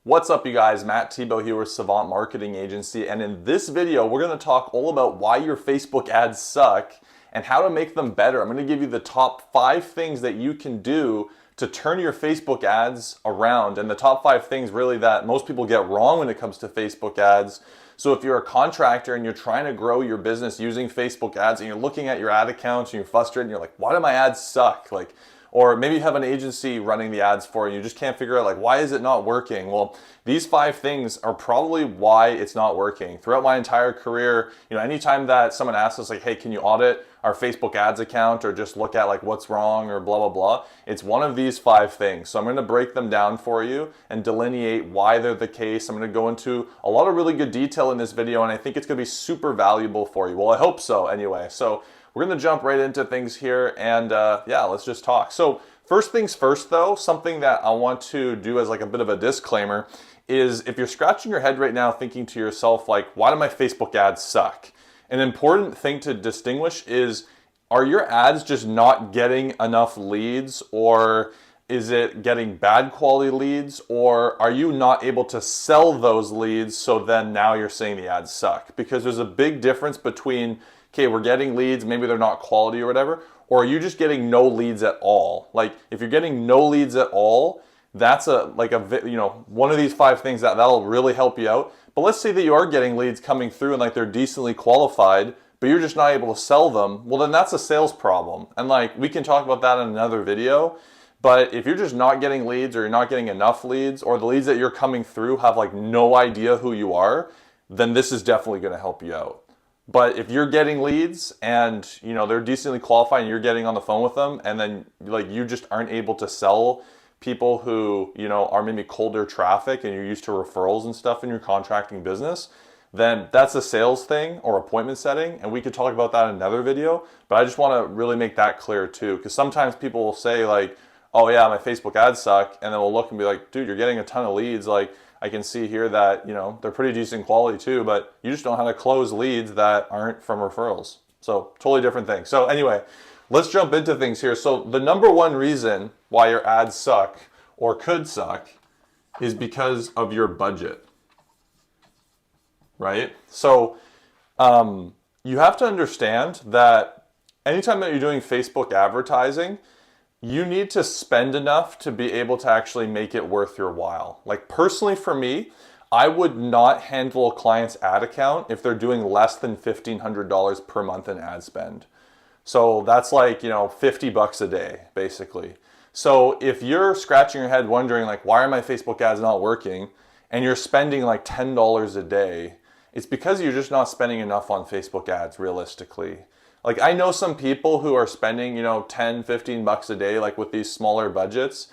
What's up, you guys? Matt Thibeau here with Savant Marketing Agency, and in this video we're going to talk all about why your Facebook ads suck and how to make them better. I'm going to give you the top 5 things that you can do to turn your Facebook ads around, and the top 5 things really that most people get wrong when it comes to Facebook ads. So if you're a contractor and you're trying to grow your business using Facebook ads and you're looking at your ad accounts and you're frustrated and you're like, why do my ads suck? Or maybe you have an agency running the ads for you. You just can't figure out why is it not working? Well, these 5 things are probably why it's not working. Throughout my entire career, anytime that someone asks us hey, can you audit our Facebook ads account or just look at what's wrong or blah, blah, blah, it's one of these 5 things. So I'm going to break them down for you and delineate why they're the case. I'm going to go into a lot of really good detail in this video, and I think it's going to be super valuable for you. Well, I hope so anyway. So we're going to jump right into things here, and yeah, let's just talk. So first things first though, something that I want to do as a bit of a disclaimer is if you're scratching your head right now thinking to yourself why do my Facebook ads suck? An important thing to distinguish is, are your ads just not getting enough leads, or is it getting bad quality leads, or are you not able to sell those leads, so then now you're saying the ads suck? Because there's a big difference between, okay, we're getting leads, maybe they're not quality or whatever, or are you just getting no leads at all? If you're getting no leads at all, that's one of these 5 things that'll really help you out. But let's say that you are getting leads coming through and they're decently qualified, but you're just not able to sell them. Well, then that's a sales problem. And we can talk about that in another video. But if you're just not getting leads, or you're not getting enough leads, or the leads that you're coming through have no idea who you are, then this is definitely going to help you out. But if you're getting leads and they're decently qualified and you're getting on the phone with them, and then you just aren't able to sell people who are maybe colder traffic and you're used to referrals and stuff in your contracting business, then that's a sales thing or appointment setting, and we could talk about that in another video. But I just want to really make that clear too, because sometimes people will say oh yeah, my Facebook ads suck, and then we'll look and be like, dude, you're getting a ton of leads. I can see here that they're pretty decent quality too, but you just don't know how to close leads that aren't from referrals. So totally different thing. So anyway, let's jump into things here. So the number one reason why your ads suck or could suck is because of your budget, right? So you have to understand that anytime that you're doing Facebook advertising, you need to spend enough to be able to actually make it worth your while. Personally for me, I would not handle a client's ad account if they're doing less than $1,500 per month in ad spend. So that's $50 a day, basically. So if you're scratching your head wondering why are my Facebook ads not working, and you're spending $10 a day, it's because you're just not spending enough on Facebook ads realistically. I know some people who are spending, 10, 15 bucks a day, with these smaller budgets,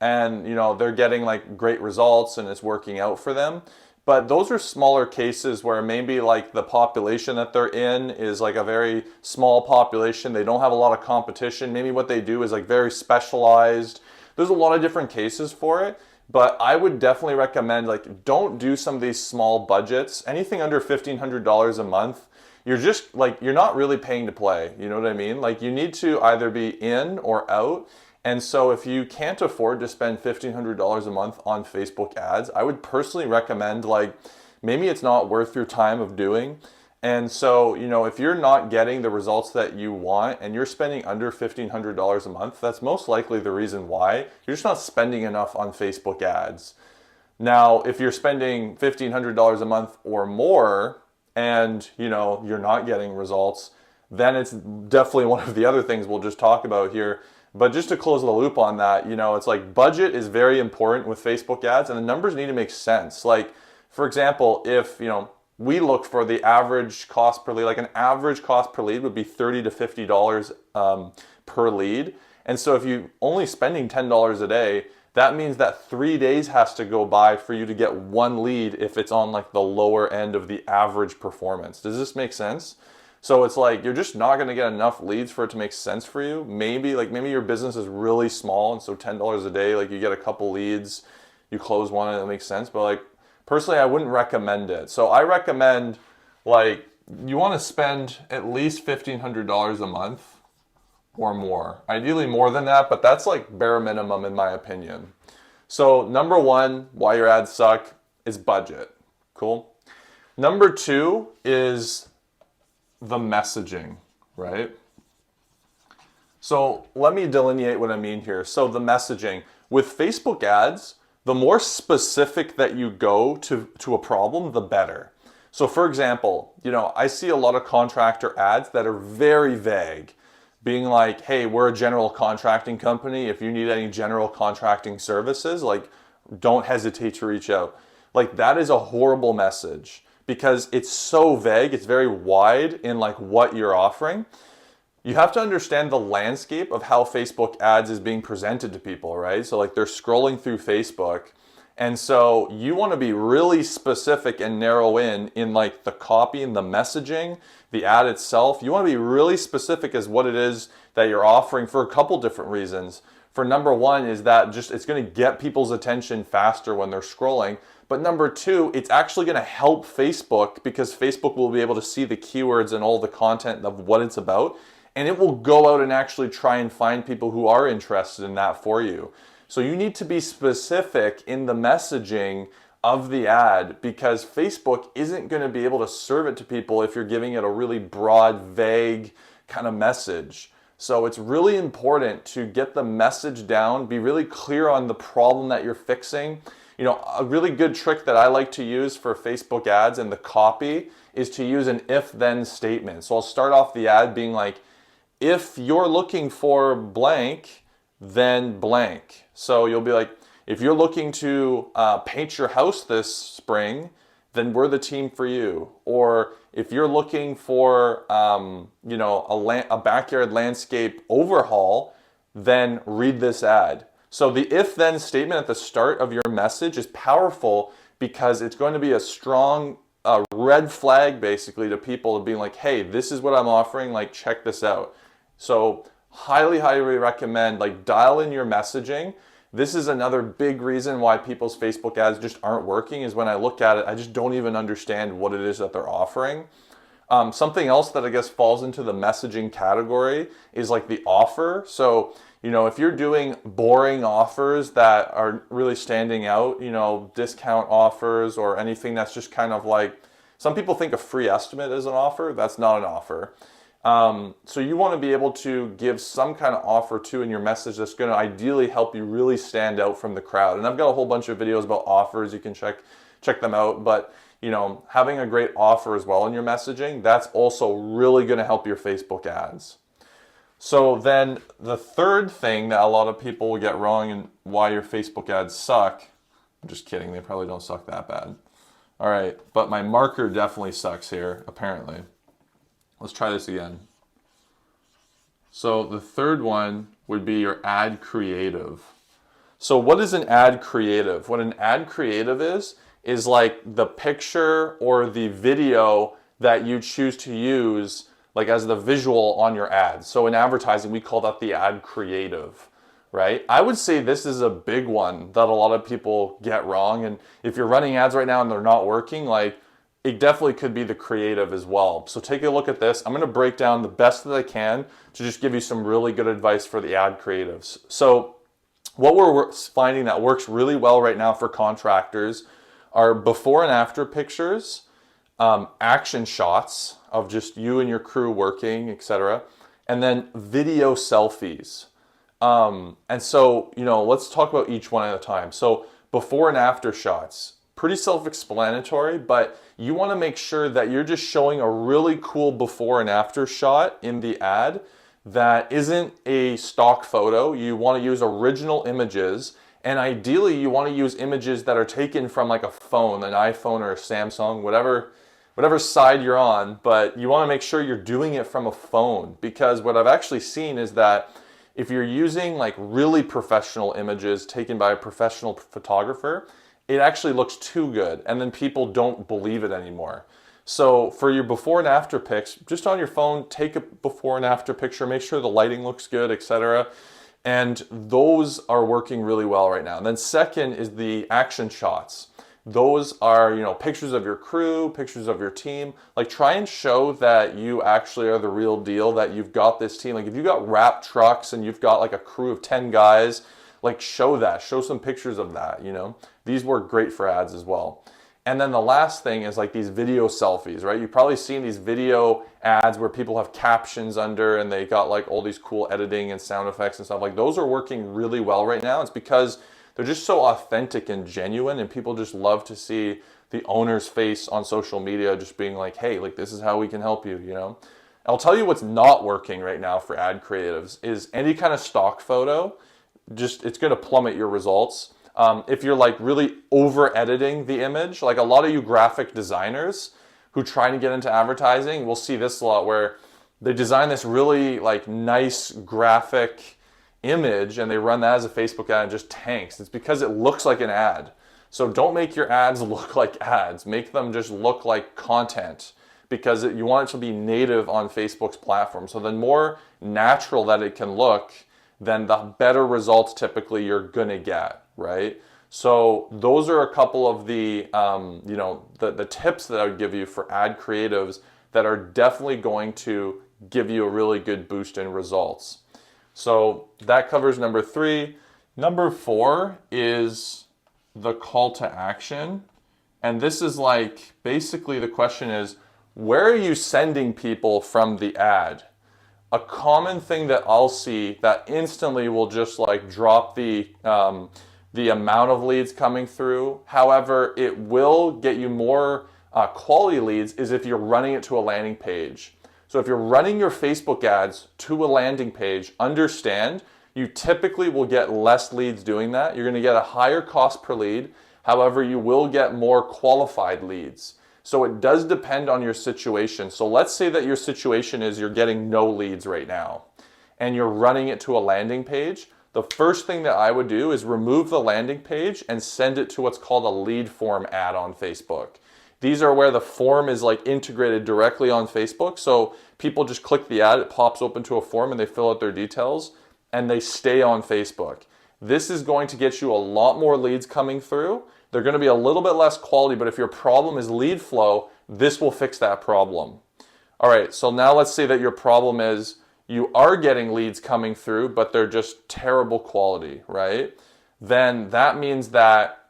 and, they're getting great results and it's working out for them. But those are smaller cases where maybe the population that they're in is a very small population. They don't have a lot of competition. Maybe what they do is very specialized. There's a lot of different cases for it. But I would definitely recommend don't do some of these small budgets. Anything under $1,500 a month, you're just you're not really paying to play. You know what I mean? You need to either be in or out. And so if you can't afford to spend $1,500 a month on Facebook ads, I would personally recommend maybe it's not worth your time of doing. And so, if you're not getting the results that you want and you're spending under $1,500 a month, that's most likely the reason why. You're just not spending enough on Facebook ads. Now, if you're spending $1,500 a month or more, and you're not getting results, then it's definitely one of the other things we'll just talk about here. But just to close the loop on that, it's budget is very important with Facebook ads, and the numbers need to make sense. For example, if we look for the average cost per lead, an average cost per lead would be $30 to $50 per lead. And so if you're only spending $10 a day, that means that 3 days has to go by for you to get one lead if it's on the lower end of the average performance. Does this make sense? So it's you're just not going to get enough leads for it to make sense for you. Maybe your business is really small, and so $10 a day, you get a couple leads, you close one and it makes sense. But personally, I wouldn't recommend it. So I recommend you want to spend at least $1,500 a month or more. Ideally more than that, but that's bare minimum in my opinion. So number one, why your ads suck is budget. Cool. Number two is the messaging, right? So let me delineate what I mean here. So the messaging with Facebook ads, the more specific that you go to a problem, the better. So for example, I see a lot of contractor ads that are very vague, being like, hey, we're a general contracting company. If you need any general contracting services, like, don't hesitate to reach out. Like, that is a horrible message because it's so vague. It's very wide in like what you're offering. You have to understand the landscape of how Facebook ads is being presented to people, right? So like they're scrolling through Facebook. And so you want to be really specific and narrow in like the copy and the messaging, the ad itself. You want to be really specific as what it is that you're offering for a couple different reasons. For number one is that just it's going to get people's attention faster when they're scrolling. But number two, it's actually going to help Facebook because Facebook will be able to see the keywords and all the content of what it's about. And it will go out and actually try and find people who are interested in that for you. So you need to be specific in the messaging of the ad because Facebook isn't going to be able to serve it to people if you're giving it a really broad, vague kind of message. So it's really important to get the message down, be really clear on the problem that you're fixing. A really good trick that I like to use for Facebook ads and the copy is to use an if-then statement. So I'll start off the ad being like, if you're looking for blank, then blank. So you'll be like, if you're looking to paint your house this spring, then we're the team for you. Or if you're looking for a backyard landscape overhaul, then read this ad. So the if-then statement at the start of your message is powerful because it's going to be a strong red flag basically to people being like, hey, this is what I'm offering, like check this out. So highly recommend like dial in your messaging. This is another big reason why people's Facebook ads just aren't working is when I look at it, I just don't even understand what it is that they're offering. Something else that I guess falls into the messaging category is like the offer. So, if you're doing boring offers that are really standing out, discount offers or anything that's just kind of like, some people think a free estimate is an offer. That's not an offer. So you want to be able to give some kind of offer too in your message that's going to ideally help you really stand out from the crowd. And I've got a whole bunch of videos about offers. You can check them out. But having a great offer as well in your messaging, that's also really going to help your Facebook ads. So then the third thing that a lot of people will get wrong and why your Facebook ads suck, I'm just kidding, they probably don't suck that bad. All right, but my marker definitely sucks here, apparently. Let's try this again. So the third one would be your ad creative. So what is an ad creative? What an ad creative is like the picture or the video that you choose to use like as the visual on your ad. So in advertising, we call that the ad creative, right? I would say this is a big one that a lot of people get wrong. And if you're running ads right now and they're not working, like it definitely could be the creative as well. So take a look at this. I'm going to break down the best that I can to just give you some really good advice for the ad creatives. So what we're finding that works really well right now for contractors are before and after pictures, action shots of just you and your crew working, etc., and then video selfies. And so, let's talk about each one at a time. So before and after shots, pretty self-explanatory, but you want to make sure that you're just showing a really cool before and after shot in the ad that isn't a stock photo. You want to use original images, and ideally you want to use images that are taken from like a phone, an iPhone or a Samsung, whatever side you're on, but you want to make sure you're doing it from a phone, because what I've actually seen is that if you're using like really professional images taken by a professional photographer, it actually looks too good, and then people don't believe it anymore. So for your before and after pics, just on your phone, take a before and after picture, make sure the lighting looks good, etc. And those are working really well right now. And then second is the action shots. Those are, pictures of your crew, pictures of your team. Like, try and show that you actually are the real deal, that you've got this team. Like, if you've got wrap trucks and you've got like a crew of 10 guys, like show that, show some pictures of that, you know. These work great for ads as well. And then the last thing is like these video selfies, right? You've probably seen these video ads where people have captions under and they got like all these cool editing and sound effects and stuff. Like those are working really well right now. It's because they're just so authentic and genuine, and people just love to see the owner's face on social media just being like, hey, like this is how we can help you, you know? I'll tell you what's not working right now for ad creatives is any kind of stock photo. Just, it's going to plummet your results. If you're like really over editing the image, like a lot of you graphic designers who try to get into advertising will see this a lot, where they design this really like nice graphic image and they run that as a Facebook ad and just tanks. It's because it looks like an ad. So don't make your ads look like ads. Make them just look like content, because you want it to be native on Facebook's platform. So the more natural that it can look, then the better results typically you're gonna get, right? So those are a couple of the, the tips that I would give you for ad creatives that are definitely going to give you a really good boost in results. So that covers number 3. Number 4 is the call to action. And this is like, basically the question is, where are you sending people from the ad? A common thing that I'll see that instantly will just like drop the amount of leads coming through. However, it will get you more quality leads is if you're running it to a landing page. So if you're running your Facebook ads to a landing page, understand you typically will get less leads doing that. You're going to get a higher cost per lead. However, you will get more qualified leads. So it does depend on your situation. So let's say that your situation is you're getting no leads right now and you're running it to a landing page. The first thing that I would do is remove the landing page and send it to what's called a lead form ad on Facebook. These are where the form is like integrated directly on Facebook. So people just click the ad, it pops open to a form and they fill out their details and they stay on Facebook. This is going to get you a lot more leads coming through. They're going to be a little bit less quality, but if your problem is lead flow, this will fix that problem. All right, so now let's say that your problem is you are getting leads coming through, but they're just terrible quality, right? Then that means that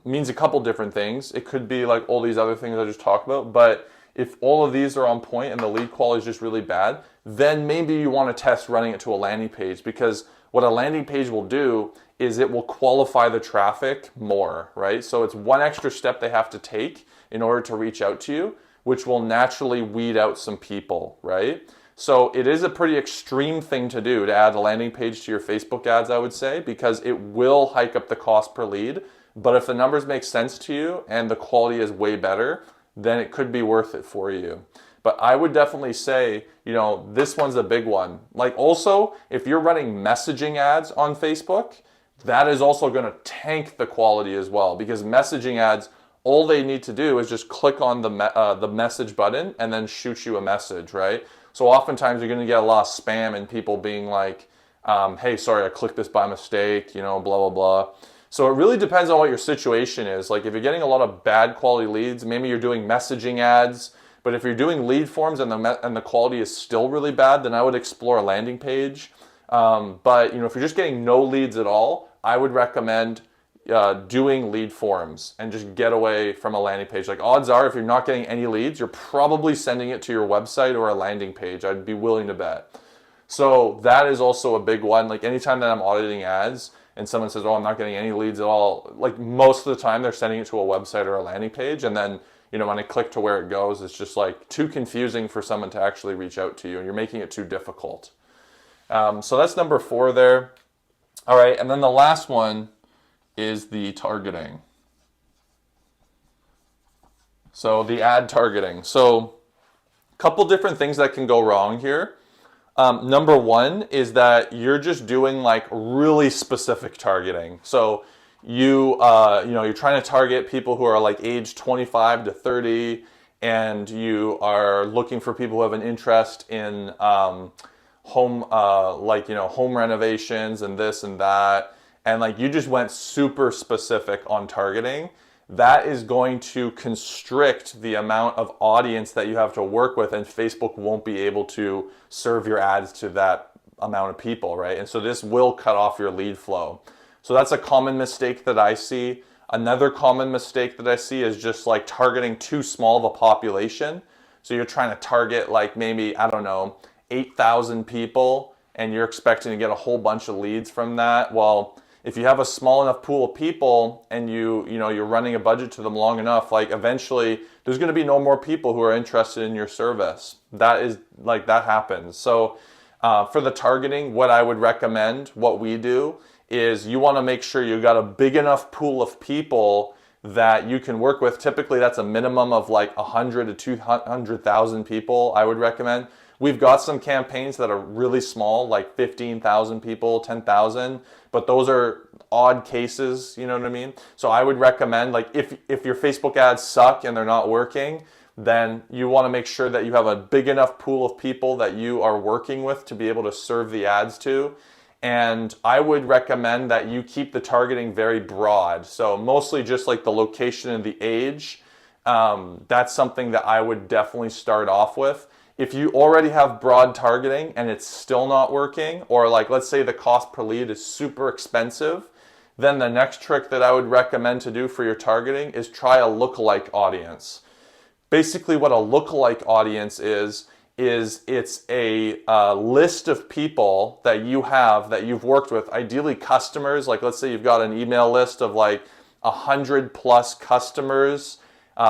means a couple different things. It could be like all these other things I just talked about, but if all of these are on point and the lead quality is just really bad, then maybe you want to test running it to a landing page, because what a landing page will do is it will qualify the traffic more, right? So it's one extra step they have to take in order to reach out to you, which will naturally weed out some people, right? So it is a pretty extreme thing to do to add a landing page to your Facebook ads, I would say, because it will hike up the cost per lead. But if the numbers make sense to you and the quality is way better, then it could be worth it for you. But I would definitely say, this one's a big one. Like also, if you're running messaging ads on Facebook, that is also going to tank the quality as well, because messaging ads, all they need to do is just click on the message button and then shoot you a message, right? So oftentimes you're going to get a lot of spam and people being like, hey, sorry, I clicked this by mistake, blah, blah, blah. So it really depends on what your situation is. Like if you're getting a lot of bad quality leads, maybe you're doing messaging ads, but if you're doing lead forms and the quality is still really bad, then I would explore a landing page. But if you're just getting no leads at all, I would recommend doing lead forms and just get away from a landing page. Like odds are, if you're not getting any leads, you're probably sending it to your website or a landing page. I'd be willing to bet. So that is also a big one. Like anytime that I'm auditing ads and someone says, oh, I'm not getting any leads at all, like most of the time they're sending it to a website or a landing page. And then, when I click to where it goes, it's just like too confusing for someone to actually reach out to you and you're making it too difficult. So that's number 4 there. All right, and then the last one is the targeting. So the ad targeting. So a couple different things that can go wrong here. Number 1 is that you're just doing like really specific targeting. So you're trying to target people who are like age 25 to 30, and you are looking for people who have an interest in home renovations and this and that, and like you just went super specific on targeting. That is going to constrict the amount of audience that you have to work with, and Facebook won't be able to serve your ads to that amount of people, right? And so this will cut off your lead flow. So that's a common mistake that I see. Another common mistake that I see is just like targeting too small of a population. So you're trying to target like maybe, I don't know, 8,000 people and you're expecting to get a whole bunch of leads from that. Well, if you have a small enough pool of people and you're running a budget to them long enough, like eventually there's going to be no more people who are interested in your service. That happens. So for the targeting, what I would recommend, what we do, is you want to make sure you got a big enough pool of people that you can work with. Typically that's a minimum of like 100 to 200,000 people, I would recommend. We've got some campaigns that are really small, like 15,000 people, 10,000, but those are odd cases, you know what I mean? So I would recommend, like, if your Facebook ads suck and they're not working, then you want to make sure that you have a big enough pool of people that you are working with to be able to serve the ads to. And I would recommend that you keep the targeting very broad. So mostly just like the location and the age. That's something that I would definitely start off with. If you already have broad targeting and it's still not working, or like let's say the cost per lead is super expensive, then the next trick that I would recommend to do for your targeting is try a lookalike audience. Basically what a lookalike audience is it's a list of people that you have that you've worked with, ideally customers. Like let's say you've got an email list of like 100 plus customers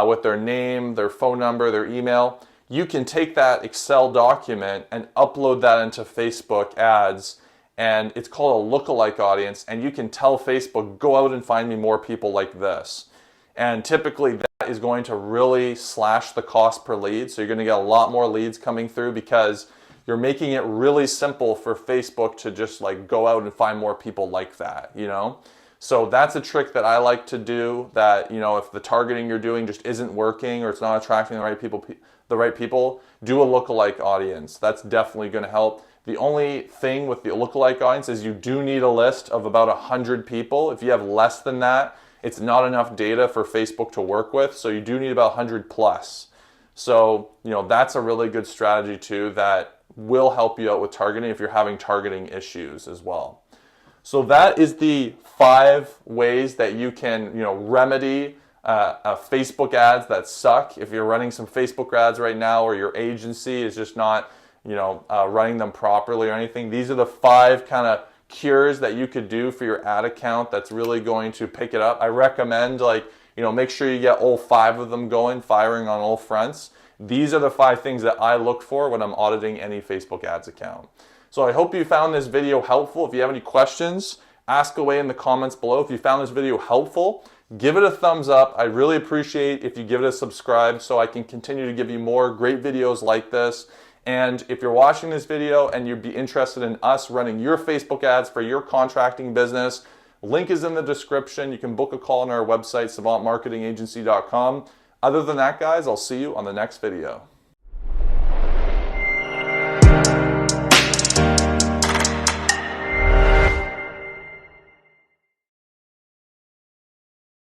with their name, their phone number, their email. You can take that Excel document and upload that into Facebook ads, and it's called a lookalike audience, and you can tell Facebook, go out and find me more people like this. And typically that is going to really slash the cost per lead, so you're going to get a lot more leads coming through because you're making it really simple for Facebook to just like go out and find more people like that, you know? So that's a trick that I like to do, that, you know, if the targeting you're doing just isn't working or it's not attracting the right people, do a lookalike audience. That's definitely going to help. The only thing with the lookalike audience is you do need a list of about 100 people. If you have less than that, it's not enough data for Facebook to work with. So you do need about 100 plus. So, you know, that's a really good strategy too that will help you out with targeting if you're having targeting issues as well. So that is the 5 ways that you can, you know, remedy Facebook ads that suck. If you're running some Facebook ads right now, or your agency is just not, you know, running them properly or anything, these are the 5 kind of cures that you could do for your ad account that's really going to pick it up. I recommend, like, you know, make sure you get all 5 of them going, firing on all fronts. These are the 5 things that I look for when I'm auditing any Facebook ads account. So I hope you found this video helpful. If you have any questions, ask away in the comments below. If you found this video helpful, give it a thumbs up. I really appreciate if you give it a subscribe so I can continue to give you more great videos like this. And if you're watching this video and you'd be interested in us running your Facebook ads for your contracting business, link is in the description. You can book a call on our website, savantmarketingagency.com. Other than that, guys, I'll see you on the next video.